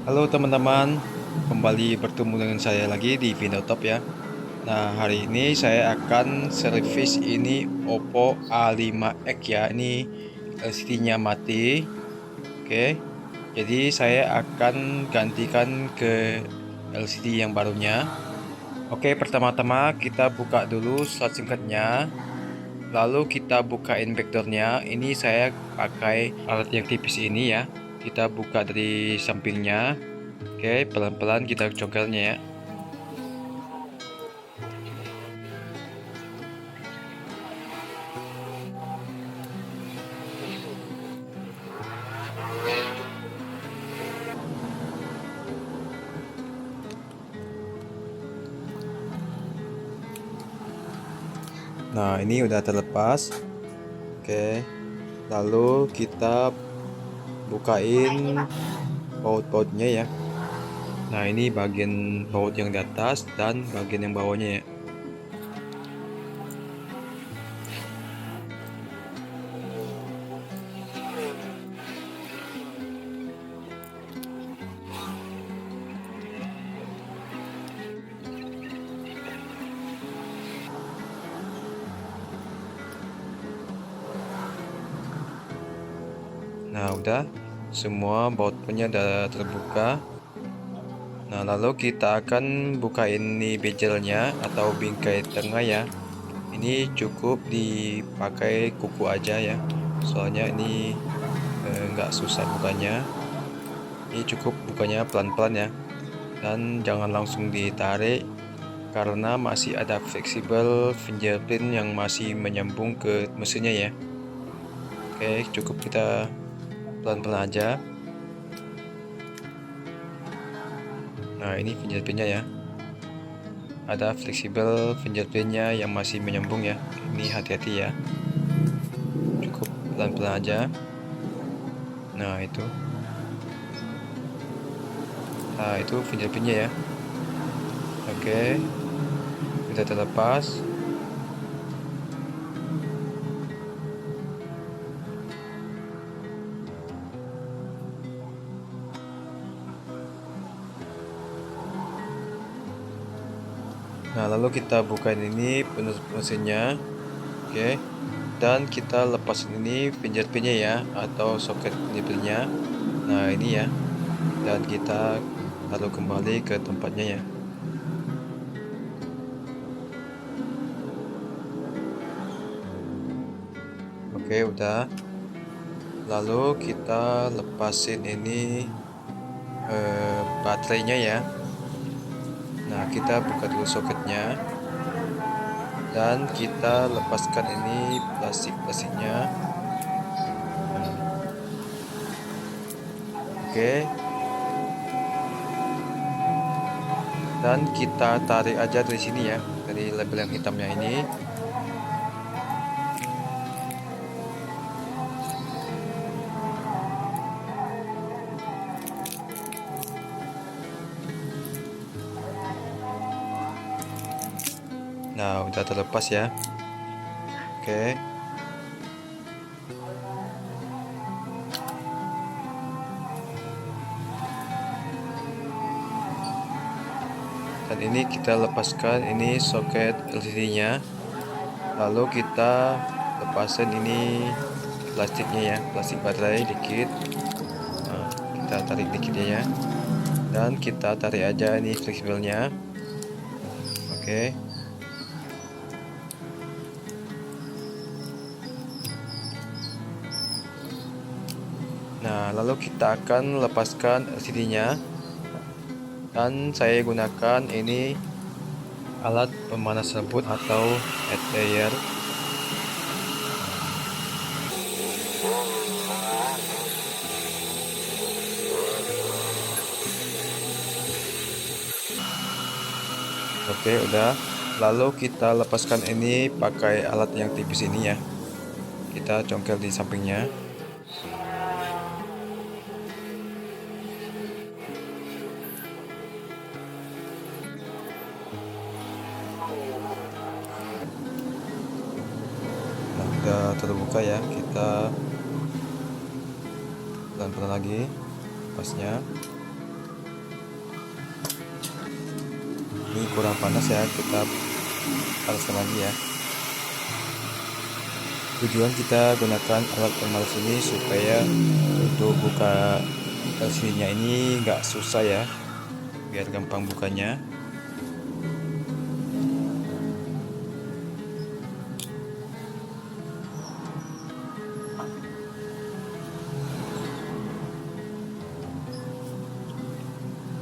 Halo teman-teman, kembali bertemu dengan saya lagi di Vinotop ya. Nah, hari ini saya akan servis ini Oppo A5X ya. Ini LCD-nya mati. Oke. Jadi saya akan gantikan ke LCD yang barunya. Oke, pertama-tama kita buka dulu slot SIM-nya. Lalu kita bukain backdoornya. Ini saya pakai alat yang tipis ini ya. Kita buka dari sampingnya. Oke, pelan-pelan kita congkelnya ya. Nah, ini udah terlepas. Oke. Lalu kita bukain baut-bautnya ya. Nah, ini bagian baut yang di atas dan bagian yang bawahnya ya. Nah, udah semua bautnya udah terbuka. Nah, lalu kita akan bukain nih bezelnya atau bingkai tengah ya. Ini cukup dipakai kuku aja ya. Soalnya ini nggak susah bukanya. Ini cukup bukanya pelan-pelan ya. Dan jangan langsung ditarik karena masih ada fleksibel fingerprint yang masih menyambung ke mesinnya ya. Oke, cukup kita pelan-pelan aja. Nah, ini fingerprintnya ya. Ada fleksibel fingerprintnya yang masih menyambung ya. Ini hati-hati ya. Cukup pelan-pelan aja. Nah, itu. Nah, itu fingerprintnya ya. Oke, sudah terlepas. Nah, lalu kita bukain ini penutup mesinnya. Oke. Dan kita lepas ini fingerprintnya ya, atau soket fingerprintnya. Nah, ini ya. Dan kita taruh kembali ke tempatnya ya. Oke, udah. Lalu kita lepasin ini baterainya ya. Nah, kita buka dulu soketnya dan kita lepaskan ini plastiknya. Oke. Dan kita tarik aja dari sini ya, dari label yang hitamnya ini. Nah, udah terlepas ya. Oke. Dan ini kita lepaskan ini soket LCD-nya. Lalu kita lepasin ini plastiknya ya, plastik baterai dikit. Nah, kita tarik dikit ya. Dan kita tarik aja ini fleksibelnya. Oke. Nah, lalu kita akan lepaskan LCD-nya. Dan saya gunakan ini alat pemanas rebut atau head dryer. Oke, udah. Lalu kita lepaskan ini pakai alat yang tipis ini ya. Kita congkel di sampingnya. Nah, udah terbuka ya. Kita pelan-pelan lagi lepasnya. Ini kurang panas ya, kita panaskan lagi ya. Tujuan kita gunakan alat pemanas ini supaya untuk buka LCD-nya ini nggak susah ya, biar gampang bukanya.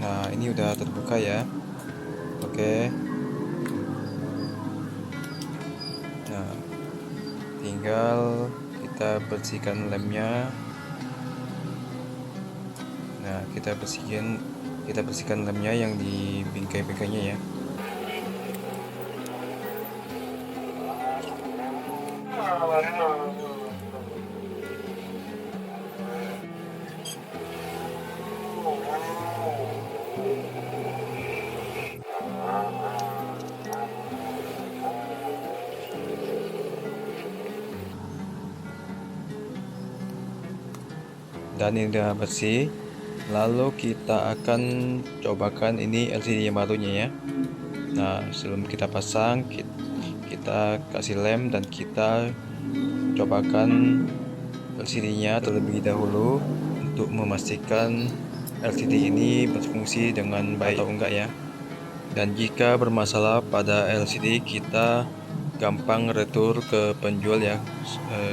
Nah, ini udah terbuka ya. Oke. Nah, tinggal kita bersihkan lemnya. Nah, kita bersihkan lemnya yang di bingkai-bingkainya ya. Dan ini udah bersih. Lalu kita akan cobakan ini LCD yang barunya ya. Nah, sebelum kita pasang, kita kasih lem dan kita cobakan LCD-nya terlebih dahulu untuk memastikan LCD ini berfungsi dengan baik atau enggak ya. Dan jika bermasalah pada LCD, kita gampang retur ke penjual ya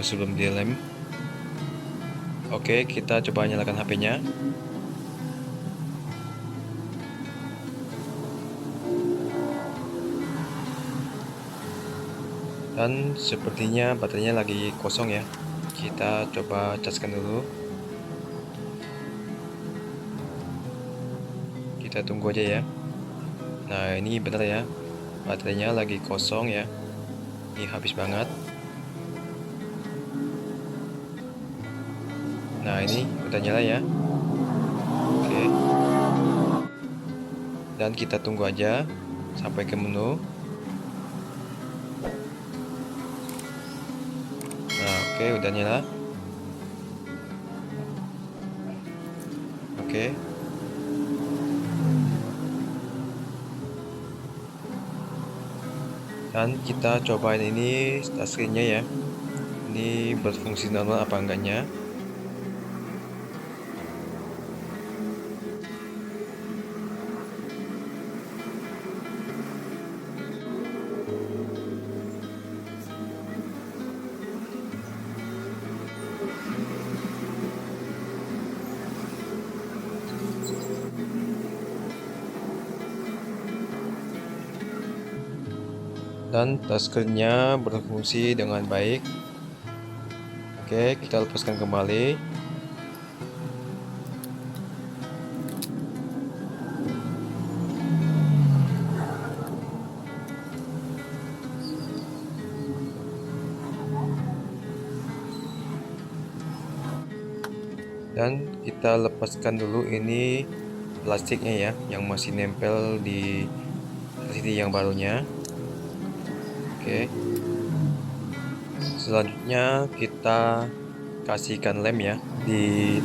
sebelum dilem. Oke, kita coba nyalakan HP-nya. Dan sepertinya baterainya lagi kosong ya. Kita coba caskan dulu. Kita tunggu aja ya. Nah, ini benar ya, baterainya lagi kosong ya. Ini habis banget. Nah, ini udah nyala ya. Oke. Dan kita tunggu aja sampai ke menu. Nah, oke, udah nyala. Oke. Dan kita cobain ini touchscreen-nya ya. Ini berfungsi normal apa enggaknya. Dan touchscreen-nya berfungsi dengan baik. Oke, kita lepaskan kembali. Dan kita lepaskan dulu ini plastiknya ya, yang masih nempel di LCD yang barunya. Oke. Selanjutnya kita kasihkan lem ya di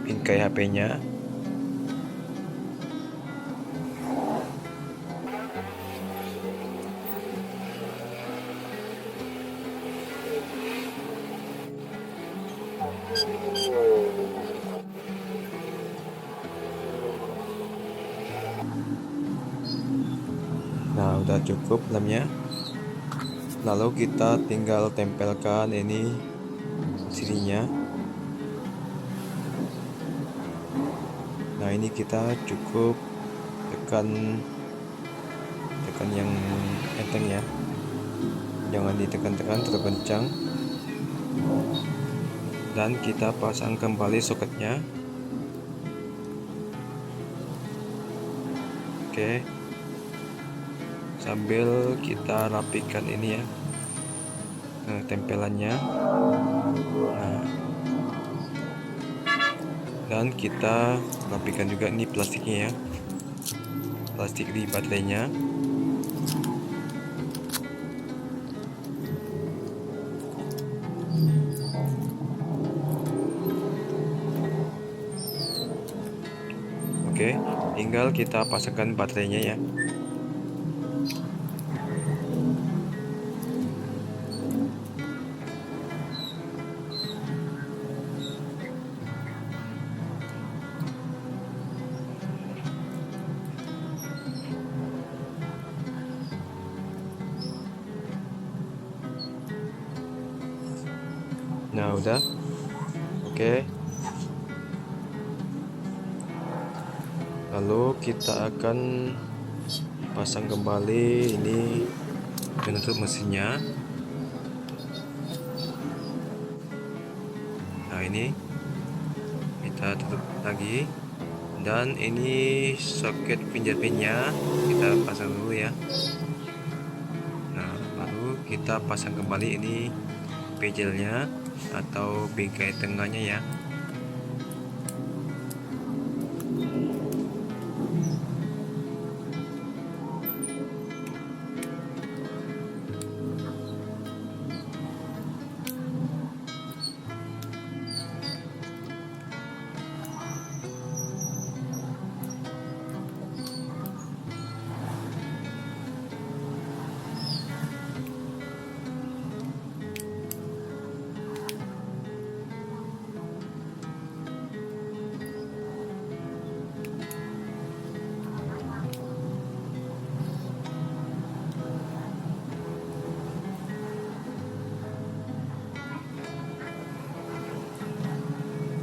bingkai HP-nya. Nah, udah cukup lemnya. Lalu kita tinggal tempelkan ini sininya. Nah, ini kita cukup tekan yang enteng ya. Jangan ditekan-tekan terlalu kencang. Dan kita pasang kembali soketnya. Oke. Sambil kita rapikan ini ya, tempelannya. Nah, dan kita rapikan juga ini plastiknya ya, plastik di baterainya. Oke, tinggal kita pasangkan baterainya ya. Nah, udah. Oke. Lalu kita akan pasang kembali ini penutup mesinnya. Nah, ini kita tutup lagi. Dan ini soket pinjet-pinnya kita pasang dulu ya. Nah, baru kita pasang kembali ini bezelnya atau bingkai tengahnya ya.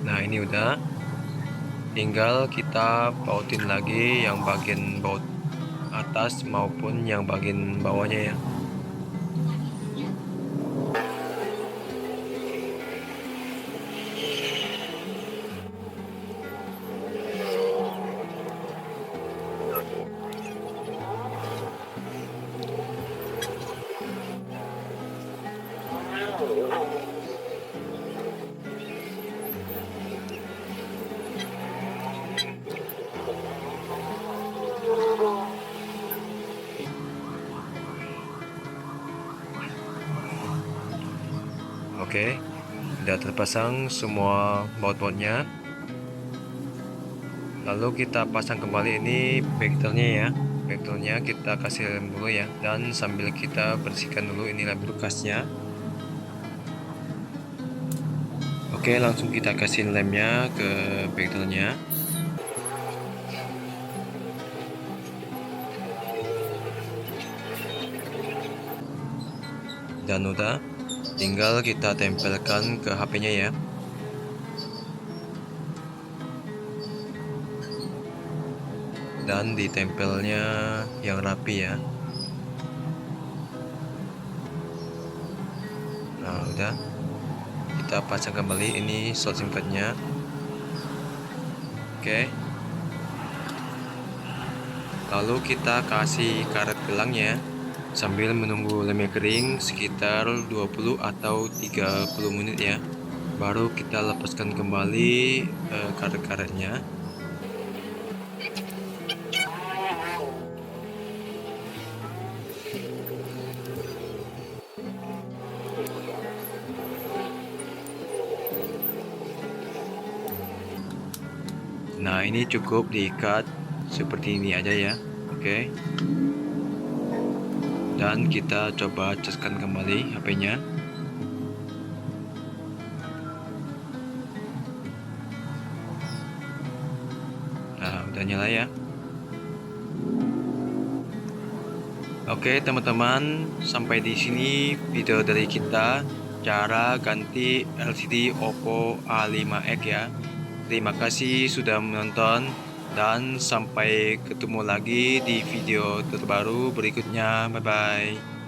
Nah, ini udah, tinggal kita bautin lagi yang bagian baut atas maupun yang bagian bawahnya ya. Oke, sudah terpasang semua baut-bautnya. Lalu kita pasang kembali ini vektornya ya. Vektornya kita kasih lem dulu ya, dan sambil kita bersihkan dulu ini lem bekasnya. Oke, langsung kita kasih lemnya ke vektornya. Dan udah, tinggal kita tempelkan ke HP-nya ya. Dan ditempelnya yang rapi ya. Nah, udah, kita pasang kembali ini slot SIM card-nya. Oke. Lalu kita kasih karet gelangnya sambil menunggu lemnya kering sekitar 20 atau 30 menit ya. Baru kita lepaskan kembali karet-karetnya. Nah, ini cukup diikat seperti ini aja ya. Oke. Dan kita coba caskan kembali HP-nya. Nah, udah nyala ya. Oke, teman-teman, sampai di sini video dari kita cara ganti LCD Oppo A5X ya. Terima kasih sudah menonton dan sampai ketemu lagi di video terbaru berikutnya. Bye bye.